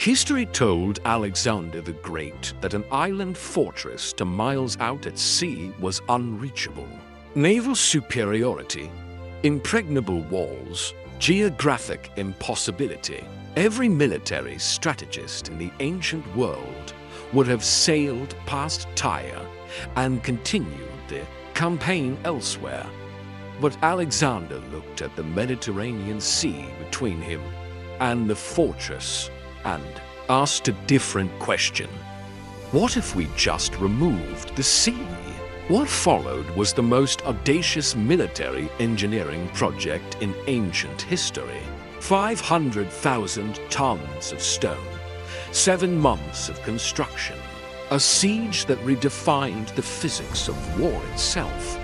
History told Alexander the Great that an island fortress 2 miles out at sea was unreachable. Naval superiority, impregnable walls, geographic impossibility. Every military strategist in the ancient world would have sailed past Tyre and continued the campaign elsewhere. But Alexander looked at the Mediterranean Sea between him and the fortress and asked a different question. What if we just removed the sea? What followed was the most audacious military engineering project in ancient history. 500,000 tons of stone, 7 months of construction, a siege that redefined the physics of war itself.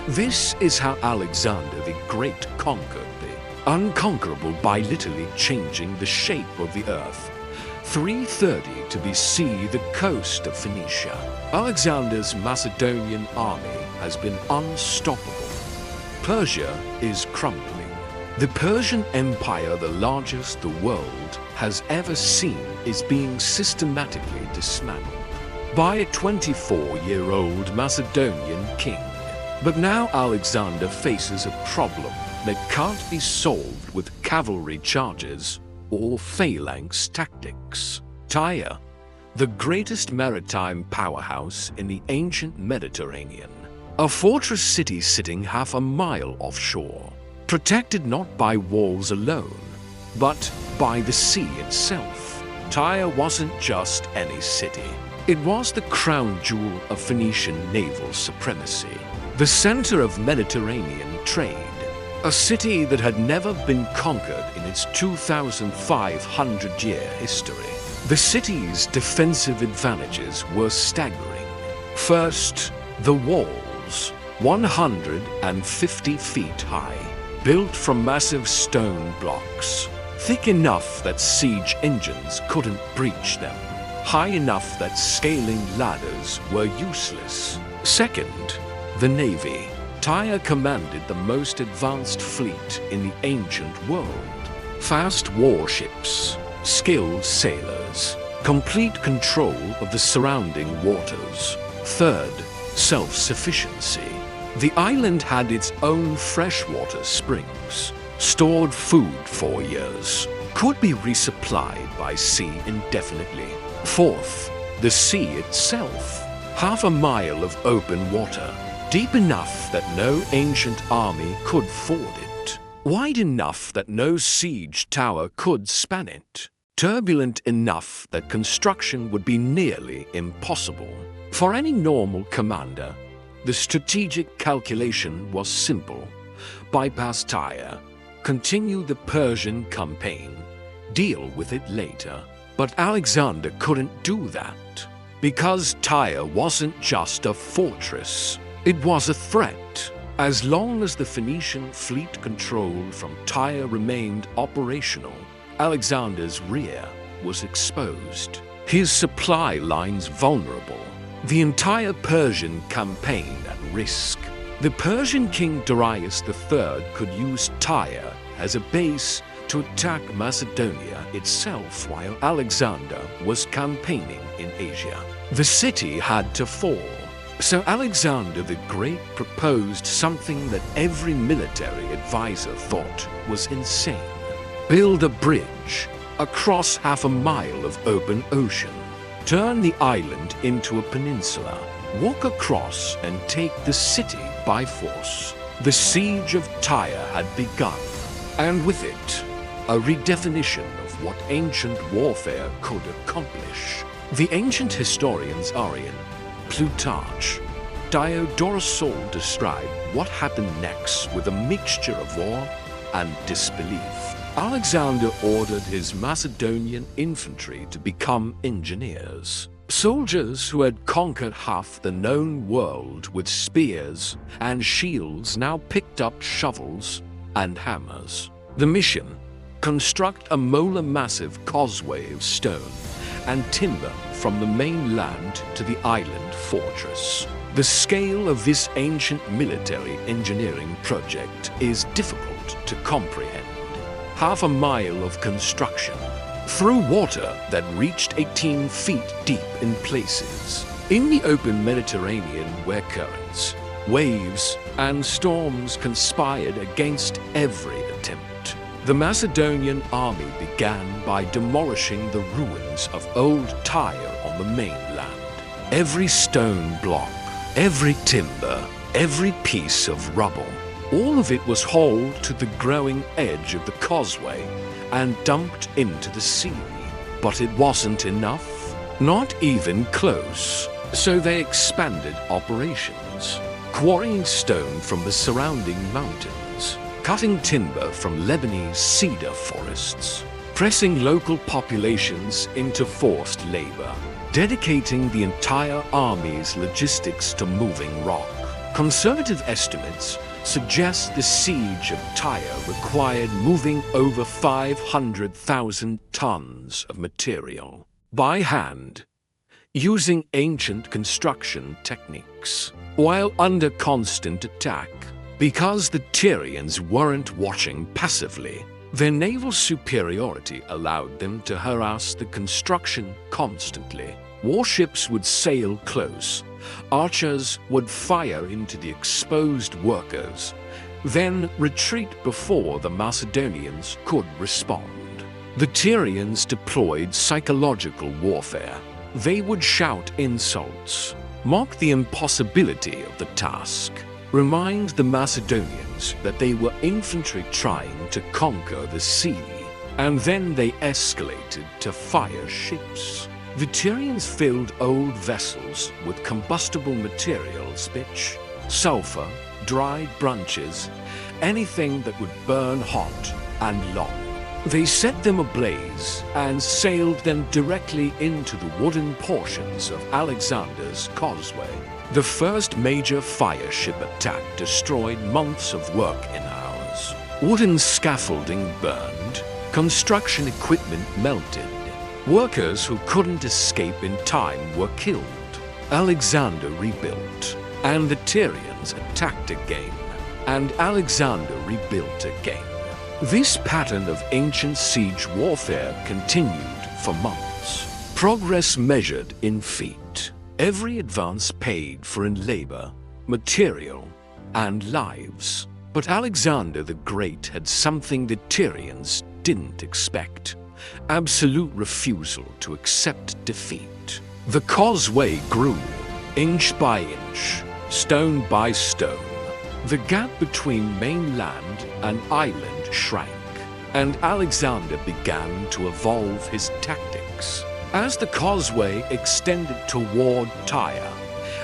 This is how Alexander the Great conquered the unconquerable by literally changing the shape of the earth. 330 to BC, the coast of Phoenicia. Alexander's Macedonian army has been unstoppable. Persia is crumbling. The Persian Empire, the largest the world has ever seen, is being systematically dismantled by a 24-year-old Macedonian king. But now Alexander faces a problem that can't be solved with cavalry charges or phalanx tactics. Tyre, the greatest maritime powerhouse in the ancient Mediterranean, a fortress city sitting half a mile offshore, protected not by walls alone, but by the sea itself. Tyre wasn't just any city. It was the crown jewel of Phoenician naval supremacy, the center of Mediterranean trade, a city that had never been conquered in its 2,500-year history. The city's defensive advantages were staggering. First, the walls, 150 feet high, built from massive stone blocks, thick enough that siege engines couldn't breach them, high enough that scaling ladders were useless. Second, the navy. Tyre commanded the most advanced fleet in the ancient world. Fast warships, skilled sailors, complete control of the surrounding waters. Third, self-sufficiency. The island had its own freshwater springs, stored food for years, could be resupplied by sea indefinitely. Fourth, the sea itself. Half a mile of open water, deep enough that no ancient army could ford it, wide enough that no siege tower could span it, turbulent enough that construction would be nearly impossible. For any normal commander, the strategic calculation was simple. Bypass Tyre, continue the Persian campaign, deal with it later. But Alexander couldn't do that, because Tyre wasn't just a fortress. It was a threat. As long as the Phoenician fleet control from Tyre remained operational, Alexander's rear was exposed, his supply lines vulnerable, the entire Persian campaign at risk. The Persian king Darius III could use Tyre as a base to attack Macedonia itself while Alexander was campaigning in Asia. The city had to fall. So Alexander the Great proposed something that every military advisor thought was insane. Build a bridge across half a mile of open ocean. Turn the island into a peninsula. Walk across and take the city by force. The siege of Tyre had begun, and with it, a redefinition of what ancient warfare could accomplish. The ancient historians Arrian, Plutarch, Diodorus Siculus describe what happened next with a mixture of awe and disbelief. Alexander ordered his Macedonian infantry to become engineers, soldiers who had conquered half the known world with spears and shields now picked up shovels and hammers. The mission: construct a molar massive causeway of stone and timber from the mainland to the island fortress. The scale of this ancient military engineering project is difficult to comprehend. Half a mile of construction, through water that reached 18 feet deep in places. In the open Mediterranean, where currents, waves, and storms conspired against every attempt, the Macedonian army began by demolishing the ruins of old Tyre on the mainland. Every stone block, every timber, every piece of rubble, all of it was hauled to the growing edge of the causeway and dumped into the sea. But it wasn't enough, not even close. So they expanded operations, quarrying stone from the surrounding mountains, cutting timber from Lebanese cedar forests, pressing local populations into forced labor, dedicating the entire army's logistics to moving rock. Conservative estimates suggest the siege of Tyre required moving over 500,000 tons of material by hand, using ancient construction techniques, while under constant attack. Because the Tyrians weren't watching passively, their naval superiority allowed them to harass the construction constantly. Warships would sail close, archers would fire into the exposed workers, then retreat before the Macedonians could respond. The Tyrians deployed psychological warfare. They would shout insults, mock the impossibility of the task, remind the Macedonians that they were infantry trying to conquer the sea, and then they escalated to fire ships. The Tyrians filled old vessels with combustible materials, pitch, sulfur, dried branches, anything that would burn hot and long. They set them ablaze and sailed them directly into the wooden portions of Alexander's causeway. The first major fire ship attack destroyed months of work in hours. Wooden scaffolding burned, construction equipment melted. Workers who couldn't escape in time were killed. Alexander rebuilt, and the Tyrians attacked again, and Alexander rebuilt again. This pattern of ancient siege warfare continued for months. Progress measured in feet. Every advance paid for in labor, material, and lives. But Alexander the Great had something the Tyrians didn't expect: absolute refusal to accept defeat. The causeway grew, inch by inch, stone by stone. The gap between mainland and island shrank, and Alexander began to evolve his tactics. As the causeway extended toward Tyre,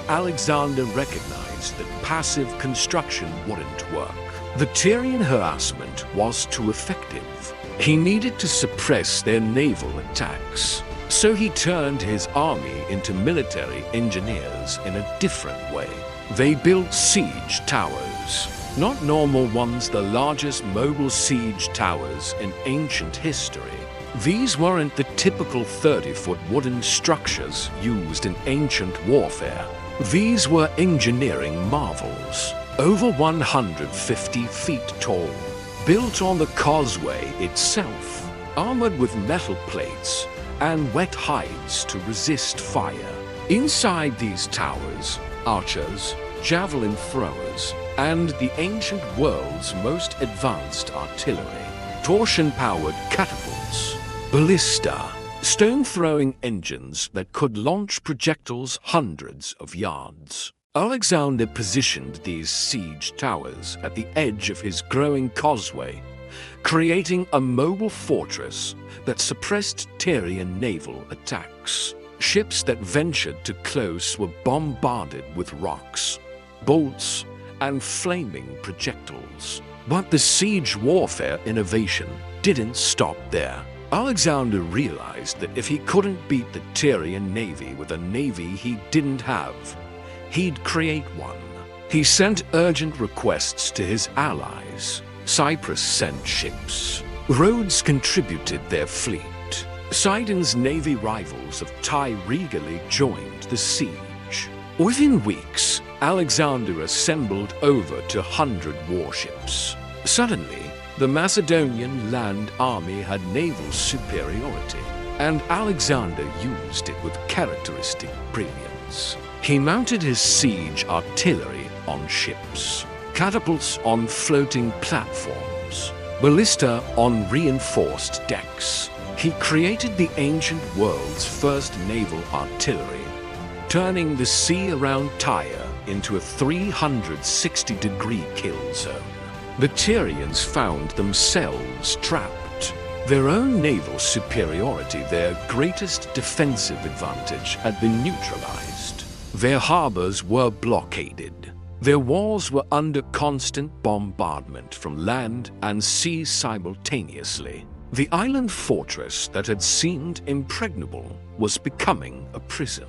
Alexander recognized that passive construction wouldn't work. The Tyrian harassment was too effective. He needed to suppress their naval attacks, so he turned his army into military engineers in a different way. They built siege towers, not normal ones, the largest mobile siege towers in ancient history. These weren't the typical 30-foot wooden structures used in ancient warfare. These were engineering marvels, over 150 feet tall, built on the causeway itself, armored with metal plates and wet hides to resist fire. Inside these towers, archers, javelin throwers, and the ancient world's most advanced artillery, torsion-powered catapults, ballista, stone-throwing engines that could launch projectiles hundreds of yards. Alexander positioned these siege towers at the edge of his growing causeway, creating a mobile fortress that suppressed Tyrian naval attacks. Ships that ventured too close were bombarded with rocks, bolts, and flaming projectiles. But the siege warfare innovation didn't stop there. Alexander realized that if he couldn't beat the Tyrian navy with a navy he didn't have, he'd create one. He sent urgent requests to his allies. Cyprus sent ships. Rhodes contributed their fleet. Sidon's navy rivals of Tyre regally joined the siege. Within weeks, Alexander assembled over 200 warships. Suddenly, The Macedonian land army had naval superiority, and Alexander used it with characteristic brilliance. He mounted his siege artillery on ships, catapults on floating platforms, ballista on reinforced decks. He created the ancient world's first naval artillery, turning the sea around Tyre into a 360-degree kill zone. The Tyrians found themselves trapped. Their own naval superiority, their greatest defensive advantage, had been neutralized. Their harbors were blockaded. Their walls were under constant bombardment from land and sea simultaneously. The island fortress that had seemed impregnable was becoming a prison.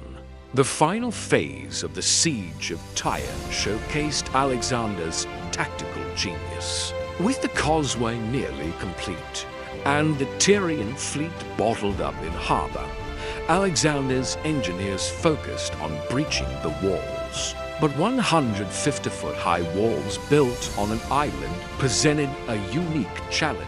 The final phase of the siege of Tyre showcased Alexander's tactical genius. With the causeway nearly complete and the Tyrian fleet bottled up in harbor, Alexander's engineers focused on breaching the walls. But 150-foot high walls built on an island presented a unique challenge.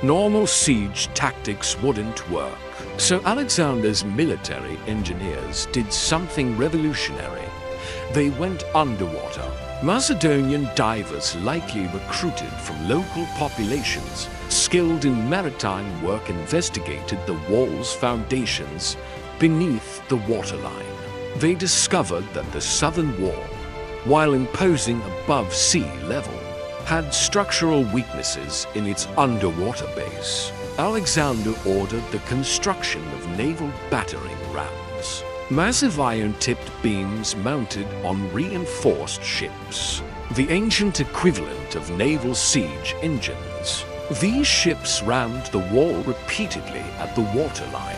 Normal siege tactics wouldn't work, so Alexander's military engineers did something revolutionary. They went underwater. Macedonian divers, likely recruited from local populations skilled in maritime work, investigated the wall's foundations beneath the waterline. They discovered that the southern wall, while imposing above sea level, had structural weaknesses in its underwater base. Alexander ordered the construction of naval battering rams, massive iron-tipped beams mounted on reinforced ships, the ancient equivalent of naval siege engines. These ships rammed the wall repeatedly at the waterline.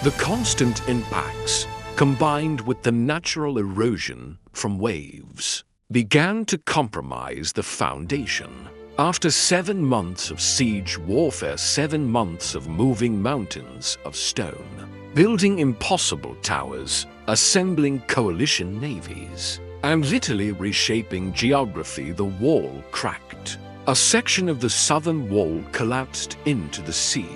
The constant impacts, combined with the natural erosion from waves, began to compromise the foundation. After 7 months of siege warfare, 7 months of moving mountains of stone, building impossible towers, assembling coalition navies, and literally reshaping geography, the wall cracked. A section of the southern wall collapsed into the sea,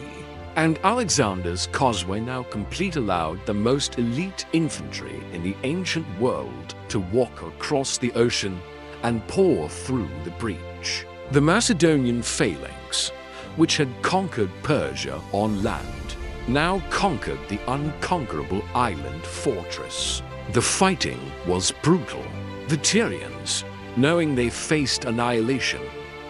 and Alexander's causeway, now complete, allowed the most elite infantry in the ancient world to walk across the ocean and pour through the breach. The Macedonian phalanx, which had conquered Persia on land, now conquered the unconquerable island fortress. The fighting was brutal. The Tyrians, knowing they faced annihilation,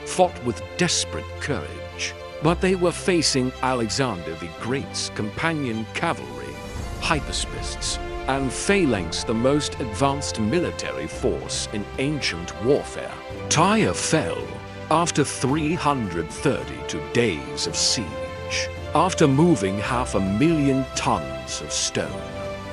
fought with desperate courage. But they were facing Alexander the Great's companion cavalry, hypaspists, and phalanx, the most advanced military force in ancient warfare. Tyre fell after 332 days of siege, after moving 500,000 tons of stone,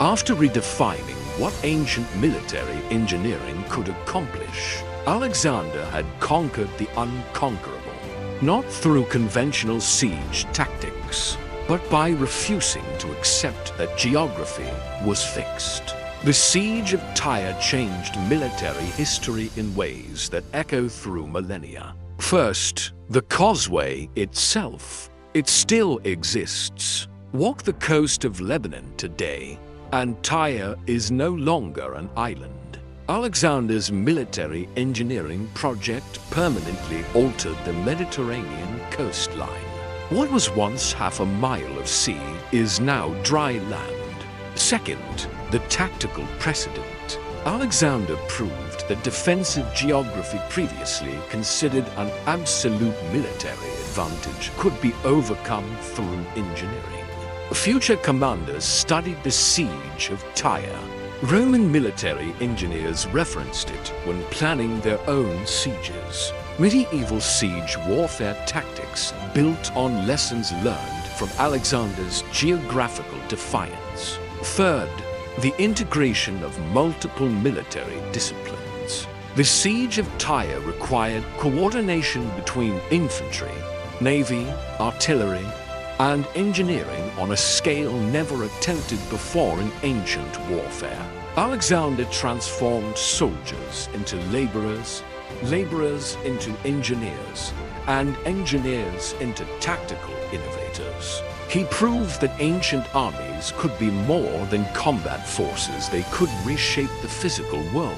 after redefining what ancient military engineering could accomplish. Alexander had conquered the unconquerable, not through conventional siege tactics, but by refusing to accept that geography was fixed. The siege of Tyre changed military history in ways that echo through millennia. First, the causeway itself. It still exists. Walk the coast of Lebanon today, and Tyre is no longer an island. Alexander's military engineering project permanently altered the Mediterranean coastline. What was once 1/2 mile of sea is now dry land. Second, the tactical precedent. Alexander proved that defensive geography, previously considered an absolute military advantage, could be overcome through engineering. Future commanders studied the siege of Tyre. Roman military engineers referenced it when planning their own sieges. Medieval siege warfare tactics built on lessons learned from Alexander's geographical defiance. Third, the integration of multiple military disciplines. The siege of Tyre required coordination between infantry, navy, artillery, and engineering on a scale never attempted before in ancient warfare. Alexander transformed soldiers into laborers, laborers into engineers, and engineers into tactical innovators. He proved that ancient armies could be more than combat forces, they could reshape the physical world.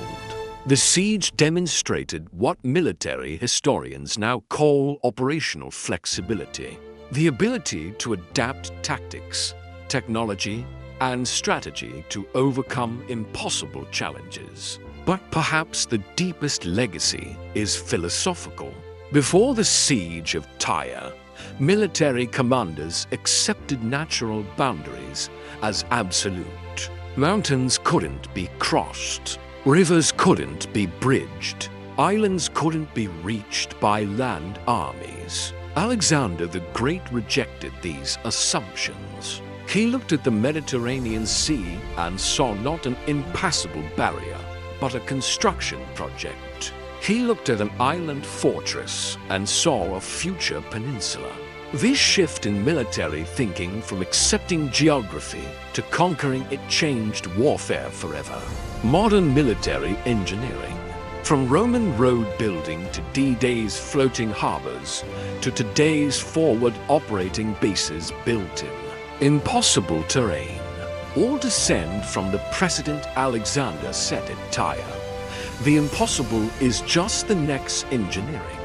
The siege demonstrated what military historians now call operational flexibility, the ability to adapt tactics, technology, and strategy to overcome impossible challenges. But perhaps the deepest legacy is philosophical. Before the siege of Tyre, military commanders accepted natural boundaries as absolute. Mountains couldn't be crossed. Rivers couldn't be bridged. Islands couldn't be reached by land armies. Alexander the Great rejected these assumptions. He looked at the Mediterranean Sea and saw not an impassable barrier, but a construction project. He looked at an island fortress and saw a future peninsula. This shift in military thinking from accepting geography to conquering it changed warfare forever. Modern military engineering, from Roman road building to D-Day's floating harbors, to today's forward operating bases built in impossible terrain, all descend from the precedent Alexander set at Tyre. The impossible is just the next engineering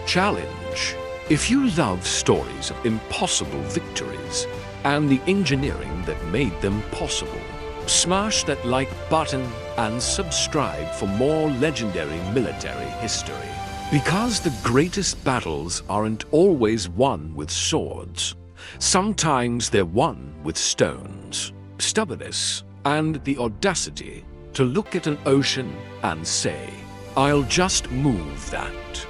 challenge. If you love stories of impossible victories and the engineering that made them possible, smash that like button and subscribe for more legendary military history. Because the greatest battles aren't always won with swords. Sometimes they're won with stones, stubbornness, and the audacity to look at an ocean and say, "I'll just move that."